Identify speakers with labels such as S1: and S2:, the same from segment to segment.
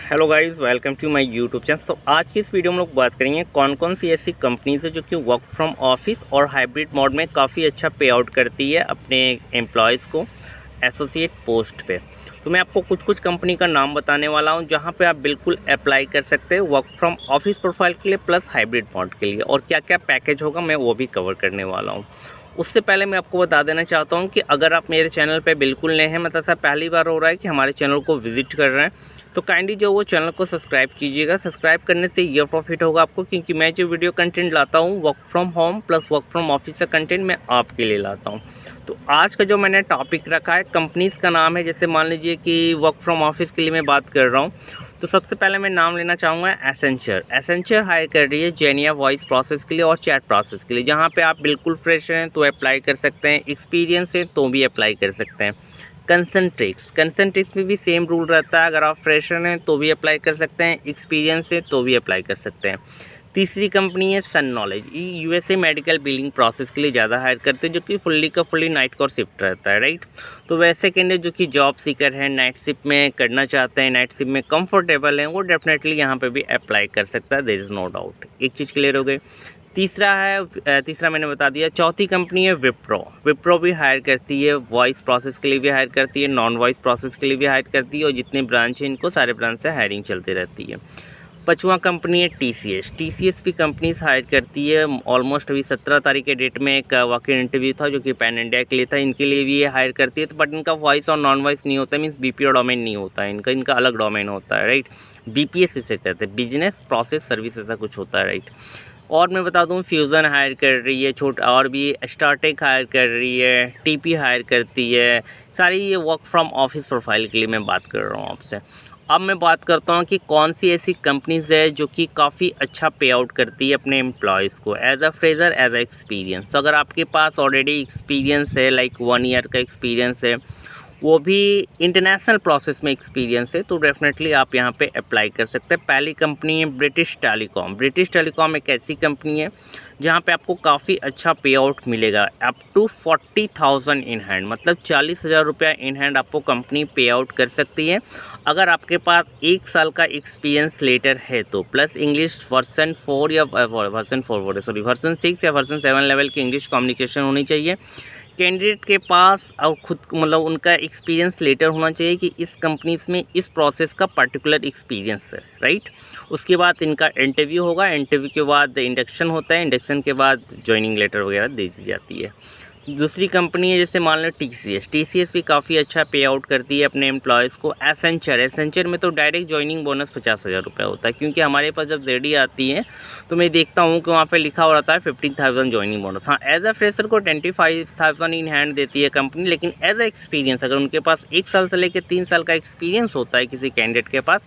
S1: Hello guys, welcome to my YouTube channel. तो आज की इस वीडियो में लोग बात करेंगे कौन कौन सी ऐसी कंपनीज है जो कि वर्क फ्रॉम ऑफिस और हाइब्रिड मोड में काफ़ी अच्छा पे आउट करती है अपने एम्प्लॉयज़ को एसोसिएट पोस्ट पे। तो मैं आपको कुछ कुछ कंपनी का नाम बताने वाला हूं जहां पे आप बिल्कुल अप्लाई कर सकते हैं वर्क फ्रॉम ऑफिस प्रोफाइल के लिए प्लस हाइब्रिड मोड के लिए, और क्या क्या पैकेज होगा मैं वो भी कवर करने वाला हूं। उससे पहले मैं आपको बता देना चाहता हूं कि अगर आप मेरे चैनल पे बिल्कुल नए हैं, मतलब ऐसा पहली बार हो रहा है कि हमारे चैनल को विजिट कर रहे हैं, तो काइंडली जो वो चैनल को सब्सक्राइब कीजिएगा। सब्सक्राइब करने से ये प्रॉफिट होगा आपको, क्योंकि मैं जो वीडियो कंटेंट लाता हूँ work from home plus work from office का कंटेंट मैं आपके लिए लाता हूँ। तो आज का जो मैंने टॉपिक रखा है, कंपनीज़ का नाम है, जैसे मान लीजिए कि वर्क फ्रॉम ऑफिस के लिए मैं बात कर रहा हूँ, तो सबसे पहले मैं नाम लेना चाहूँगा एसेंचर। एसेंचर हायर कर रही है जेनिया वॉइस प्रोसेस के लिए और चैट प्रोसेस के लिए, जहाँ पे आप बिल्कुल फ्रेश हैं तो अप्लाई कर सकते हैं, एक्सपीरियंस है तो भी अप्लाई कर सकते हैं। कंसंट्रिक्स में भी सेम रूल रहता है, अगर आप फ्रेशर हैं तो भी अप्लाई कर सकते हैं, एक्सपीरियंस है तो भी अप्लाई कर सकते हैं। तीसरी कंपनी है सन नॉलेज। ये यूएसए मेडिकल बिलिंग प्रोसेस के लिए ज़्यादा हायर करते हैं, जो कि फुल्ली नाइट का शिफ्ट रहता है, राइट। तो वैसे कैंडिडेट जो कि जॉब सीकर हैं, नाइट शिफ्ट में करना चाहते हैं, नाइट शिफ्ट में कंफर्टेबल हैं, वो डेफिनेटली यहाँ पे भी अप्लाई कर सकता है, देयर इज़ नो डाउट। एक चीज़ क्लियर हो गई। तीसरा मैंने बता दिया। चौथी कंपनी है विप्रो। विप्रो भी हायर करती है, वॉइस प्रोसेस के लिए भी हायर करती है, नॉन वॉइस प्रोसेस के लिए भी हायर करती है, और जितने ब्रांच हैं इनको सारे ब्रांच से हायरिंग चलती रहती है। पाँचवां कंपनी है टीसीएस। टीसीएस भी कंपनीज हायर करती है। ऑलमोस्ट अभी 17 तारीख के डेट में एक वॉक इन इंटरव्यू था जो कि पैन इंडिया के लिए था, इनके लिए भी ये हायर करती है। तो बट इनका वॉइस और नॉन वॉइस नहीं होता, मीन्स बीपीओ डोमेन नहीं होता है इनका अलग डोमेन होता है, राइट। बीपीएस इसे कहते हैं, बिजनेस प्रोसेस सर्विस, ऐसा कुछ होता है, राइट। और मैं बता दूं फ्यूज़न हायर कर रही है, और भी स्टार्टेक हायर कर रही है, टीपी हायर करती है। सारी ये वर्क फ्रॉम ऑफिस प्रोफाइल के लिए मैं बात कर रहा हूँ आपसे। अब मैं बात करता हूँ कि कौन सी ऐसी कंपनीज़ है जो कि काफ़ी अच्छा पे आउट करती है अपने एम्प्लॉयज़ को as a fresher, as a experience. तो अगर आपके पास ऑलरेडी एक्सपीरियंस है, लाइक 1 ईयर का एक्सपीरियंस है, वो भी इंटरनेशनल प्रोसेस में एक्सपीरियंस है, तो डेफिनेटली आप यहाँ पे अप्लाई कर सकते हैं। पहली कंपनी है ब्रिटिश टेलीकॉम। ब्रिटिश टेलीकॉम एक ऐसी कंपनी है जहाँ पे आपको काफ़ी अच्छा पे आउट मिलेगा, अप टू 40,000 इन हैंड, मतलब 40,000 रुपया इन हैंड आपको कंपनी पे आउट कर सकती है अगर आपके पास 1 साल का एक्सपीरियंस लेटर है तो, प्लस इंग्लिश वर्सन 4 या वर्सन 6 या वर्सन 7 लेवल की इंग्लिश कम्युनिकेशन होनी चाहिए कैंडिडेट के पास, और खुद मतलब उनका एक्सपीरियंस लेटर होना चाहिए कि इस कंपनीज में इस प्रोसेस का पर्टिकुलर एक्सपीरियंस है, राइट। उसके बाद इनका इंटरव्यू होगा, इंटरव्यू के बाद इंडक्शन होता है, इंडक्शन के बाद ज्वाइनिंग लेटर वगैरह दे दी जाती है। दूसरी कंपनी है जैसे मान लो टीसीएस। टीसीएस भी काफ़ी अच्छा पे आउट करती है अपने एम्प्लॉयज़ को। एसेंचर में तो डायरेक्ट ज्वाइनिंग बोनस 50,000 रुपये होता है, क्योंकि हमारे पास जब रेडी आती है तो मैं देखता हूँ कि वहाँ पे लिखा हो रहता है 15,000 ज्वाइनिंग बोनस। हाँ, एज अ फ्रेशर को 25,000 इन हैंड देती है कंपनी, लेकिन एज अ एक्सपीरियंस अगर उनके पास 1 साल से लेकर 3 साल का एक्सपीरियंस होता है किसी कैंडिडेट के पास,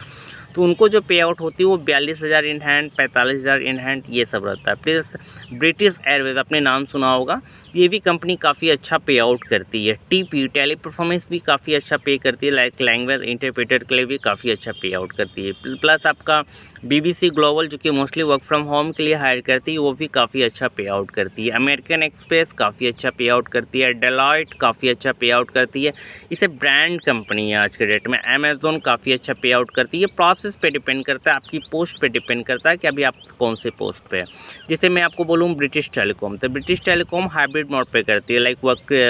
S1: तो उनको जो पे आउट होती है वो 42,000 इन हैंड, 45,000 इन हैंड, ये सब रहता है। प्लस ब्रिटिश एयरवेज, आपने नाम सुना होगा, ये भी कंपनी काफ़ी अच्छा पे आउट करती है। टीपी टेली परफॉर्मेंस भी काफ़ी अच्छा पे करती है, लाइक लैंग्वेज इंटरप्रेटर के लिए भी काफ़ी अच्छा पे आउट करती है। प्लस आपका बीबीसी ग्लोबल जो कि मोस्टली वर्क फ्रॉम होम के लिए हायर करती है, वो भी काफ़ी अच्छा पे आउट करती है। अमेरिकन एक्सप्रेस काफ़ी अच्छा पे आउट करती है। डेलॉयट काफ़ी अच्छा पे आउट करती है, इसे ब्रांड कंपनी है आज के डेट में। अमेजोन काफ़ी अच्छा पे आउट करती है। प्रोसेस पे डिपेंड करता है, आपकी पोस्ट पे डिपेंड करता है कि अभी आप कौन से पोस्ट पे है। जैसे मैं आपको बोलूँ ब्रिटिश टेलीकॉम, तो ब्रिटिश टेलीकॉम हाइब्रिड मोड पे करती है, लाइक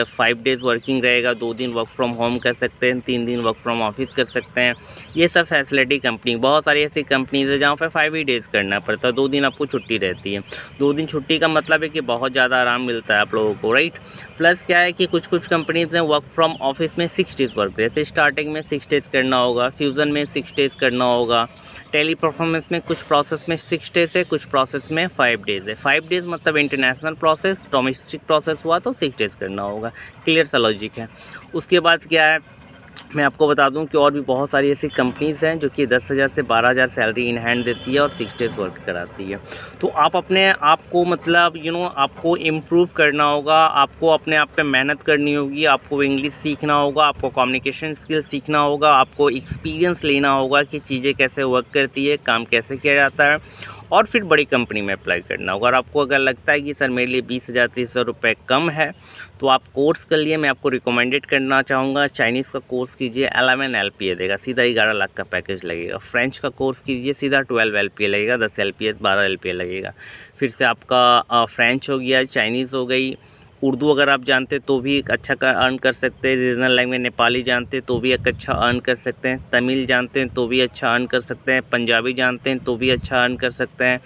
S1: 5 डेज़ वर्किंग रहेगा, 2 दिन वर्क फ्रॉम होम कर सकते हैं, 3 दिन वर्क फ्रॉम ऑफिस कर सकते हैं। ये सब फैसिलिटी कंपनी, बहुत सारी ऐसी कंपनीज है जहाँ पे 5 ही डेज़ करना पड़ता है, 2 दिन आपको छुट्टी रहती है। 2 दिन छुट्टी का मतलब है कि बहुत ज़्यादा आराम मिलता है आप लोगों को, राइट। प्लस क्या है कि कुछ कंपनीज ने वर्क फ्रॉम ऑफिस में 6 डेज़ वर्क, जैसे स्टार्टिंग में 6 डेज़ करना होगा, फ्यूज़न में 6 डेज़ करना होगा, टेली परफॉर्मेंस में कुछ प्रोसेस में 6 डेज़ है, कुछ प्रोसेस में 5 डेज़ है। 5 डेज़ मतलब इंटरनेशनल प्रोसेस, डोमेस्टिक प्रोसेस हुआ तो 6 डेज़ करना होगा। क्लियर सा लॉजिक है। उसके बाद क्या है, मैं आपको बता दूं कि और भी बहुत सारी ऐसी कंपनीज़ हैं जो कि 10,000 से 12,000 सैलरी इन हैंड देती है और 6 डेज़ वर्क कराती है। तो आप अपने आप को मतलब आपको इम्प्रूव करना होगा, आपको अपने आप पे मेहनत करनी होगी, आपको इंग्लिश सीखना होगा, आपको कम्युनिकेशन स्किल्स सीखना होगा, आपको एक्सपीरियंस लेना होगा कि चीज़ें कैसे वर्क करती है, काम कैसे किया जाता है, और फिर बड़ी कंपनी में अप्लाई करना होगा। और आपको अगर लगता है कि सर मेरे लिए 20,000 30,000 रुपये कम है तो आप कोर्स कर लिए, मैं आपको रिकमेंडेड करना चाहूँगा चाइनीज़ का कोर्स कीजिए, 11 LPA देगा, सीधा 11 लाख का पैकेज लगेगा। फ्रेंच का कोर्स कीजिए, सीधा 12 LPA लगेगा, 10 LPA 12 LPA लगेगा। फिर से आपका फ्रेंच हो गया, चाइनीज़ हो गई, उर्दू अगर आप जानते तो भी एक अच्छा का अर्न कर सकते हैं, रीजनल लैंग्वेज नेपाली जानते तो भी एक अच्छा अर्न कर सकते हैं, तमिल जानते हैं तो भी अच्छा अर्न कर सकते हैं, पंजाबी जानते हैं तो भी अच्छा अर्न कर सकते हैं,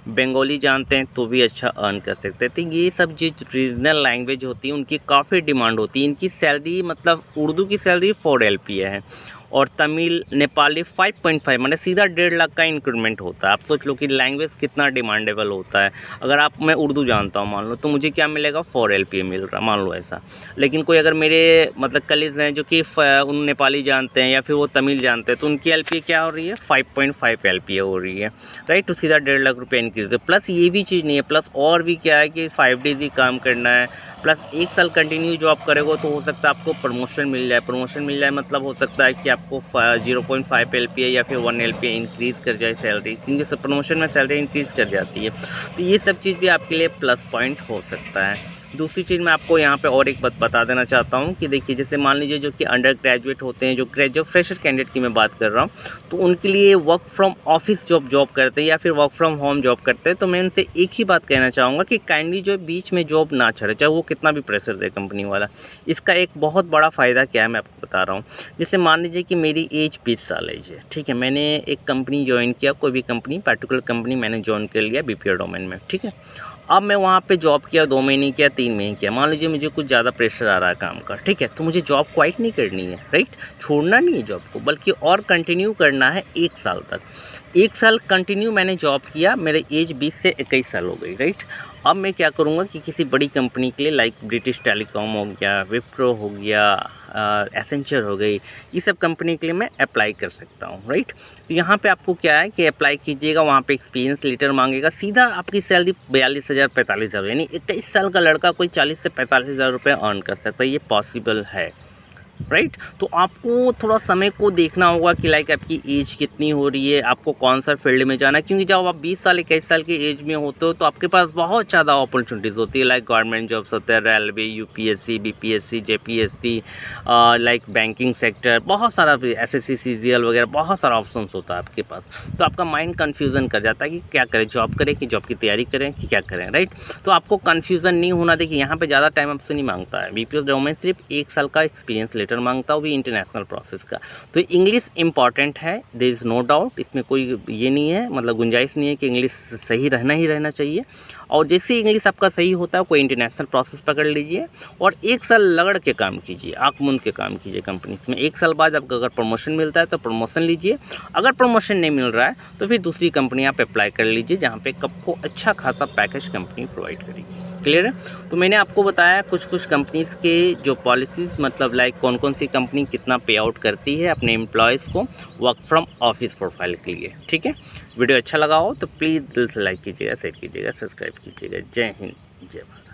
S1: बंगाली जानते हैं तो भी अच्छा अर्न कर सकते हैं। तो ये सब जो रीजनल लैंग्वेज होती है उनकी काफ़ी डिमांड होती है। इनकी सैलरी मतलब उर्दू की सैलरी 4 LPA है और तमिल नेपाली 5.5 माने सीधा 1.5 लाख का इंक्रीमेंट होता है। आप सोच लो कि लैंग्वेज कितना डिमांडेबल होता है। अगर मैं उर्दू जानता हूँ मान लो, तो मुझे क्या मिलेगा 4 LPA मिल रहा, मान लो ऐसा। लेकिन कोई अगर मेरे मतलब कलीग्स हैं जो कि उन नेपाली जानते हैं या फिर वो तमिल जानते हैं, तो उनकी LPA क्या हो रही है 5.5 LPA हो रही है, राइट। तो सीधा 1.5 लाख रुपये इंक्रीज है। प्लस ये भी चीज़ नहीं है, प्लस और भी क्या है कि 5 डेज़ ही काम करना है, प्लस 1 साल कंटिन्यू जॉब करेगा तो हो सकता है आपको प्रमोशन मिल जाए। प्रमोशन मिल जाए मतलब हो सकता है कि आपको 0.5 LPA या फिर 1 LPA इंक्रीज़ कर जाए सैलरी, क्योंकि प्रमोशन में सैलरी इंक्रीज़ कर जाती है। तो ये सब चीज़ भी आपके लिए प्लस पॉइंट हो सकता है। दूसरी चीज़ मैं आपको यहाँ पे और एक बात बता देना चाहता हूँ कि देखिए, जैसे मान लीजिए जो कि अंडर ग्रेजुएट होते हैं, जो फ्रेशर कैंडिडेट की मैं बात कर रहा हूँ, तो उनके लिए वर्क फ्रॉम ऑफिस जॉब करते हैं या फिर वर्क फ्रॉम होम जॉब करते हैं, तो मैं उनसे एक ही बात कहना चाहूँगा कि काइंडली जो बीच में जॉब ना छोड़े, चाहे वो कितना भी प्रेशर दे कंपनी वाला। इसका एक बहुत बड़ा फ़ायदा क्या है मैं आपको बता रहा हूँ। जैसे मान लीजिए कि मेरी एज 20 साल एज है, ठीक है, मैंने एक कंपनी ज्वाइन किया, कोई भी कंपनी पर्टिकुलर कंपनी मैंने ज्वाइन कर लिया BPO डोमेन में, ठीक है। अब मैं वहाँ पे जॉब किया, 2 महीने किया, 3 महीने किया, मान लीजिए मुझे कुछ ज़्यादा प्रेशर आ रहा है काम का, ठीक है, तो मुझे जॉब क्वाइट नहीं करनी है, राइट, छोड़ना नहीं है जॉब को, बल्कि और कंटिन्यू करना है 1 साल तक। 1 साल कंटिन्यू मैंने जॉब किया, मेरे एज 20 से 21 साल हो गई, राइट। अब मैं क्या करूँगा कि किसी बड़ी कंपनी के लिए लाइक ब्रिटिश टेलीकॉम हो गया, विप्रो हो गया, एसेंचर हो गई, ये सब कंपनी के लिए मैं अप्लाई कर सकता हूँ, राइट। तो यहाँ पे आपको क्या है कि अप्लाई कीजिएगा, वहाँ पे एक्सपीरियंस लेटर मांगेगा, सीधा आपकी सैलरी 42,000 45,000, यानी 21 साल का लड़का कोई 40 से 45,000 रुपये अर्न कर सकता है, ये पॉसिबल है, राइट। तो आपको थोड़ा समय को देखना होगा कि लाइक आपकी एज कितनी हो रही है, आपको कौन सा फील्ड में जाना है, क्योंकि जब आप 20 साल 21 साल की एज में होते हो तो आपके पास बहुत ज़्यादा अपॉर्चुनिटीज़ होती है, लाइक गवर्नमेंट जॉब्स होते हैं, railway, UPSC BPSC JPSC, like banking sector, बहुत सारा SSC CGL वगैरह, बहुत सारा ऑप्शन होता है आपके पास। तो आपका माइंड कन्फ्यूज़न कर जाता है कि क्या करें, जॉब करें कि जॉब की तैयारी करें कि क्या करें, राइट। तो आपको कन्फ्यूज़न नहीं होना। देखिए, यहाँ पर ज़्यादा टाइम आपसे नहीं मांगता है, BPO डोमेन सिर्फ 1 साल का एक्सपीरियंस लेटर मांगता हूँ, भी इंटरनेशनल प्रोसेस का। तो इंग्लिश इंपॉर्टेंट है, देयर इज़ नो डाउट, इसमें कोई ये नहीं है, मतलब गुंजाइश नहीं है कि इंग्लिश सही रहना चाहिए। और जैसे इंग्लिश आपका सही होता है, कोई इंटरनेशनल प्रोसेस पकड़ लीजिए और 1 साल लगड़ के काम कीजिए, आँख मूंद के काम कीजिए कंपनी में। 1 साल बाद आपको अगर प्रमोशन मिलता है तो प्रमोशन लीजिए, अगर प्रमोशन नहीं मिल रहा है तो फिर दूसरी कंपनी आप अप्लाई कर लीजिए, जहाँ पे आपको अच्छा खासा पैकेज कंपनी प्रोवाइड करेगी। क्लियर है। तो मैंने आपको बताया कुछ कंपनीज़ के जो पॉलिसीज़, मतलब लाइक कौन कौन सी कंपनी कितना पे आउट करती है अपने एम्प्लॉयज़ को वर्क फ्रॉम ऑफिस प्रोफाइल के लिए, ठीक है। वीडियो अच्छा लगा हो तो प्लीज़ दिल से लाइक कीजिएगा, शेयर कीजिएगा, सब्सक्राइब कीजिएगा। जय हिंद, जय भारत।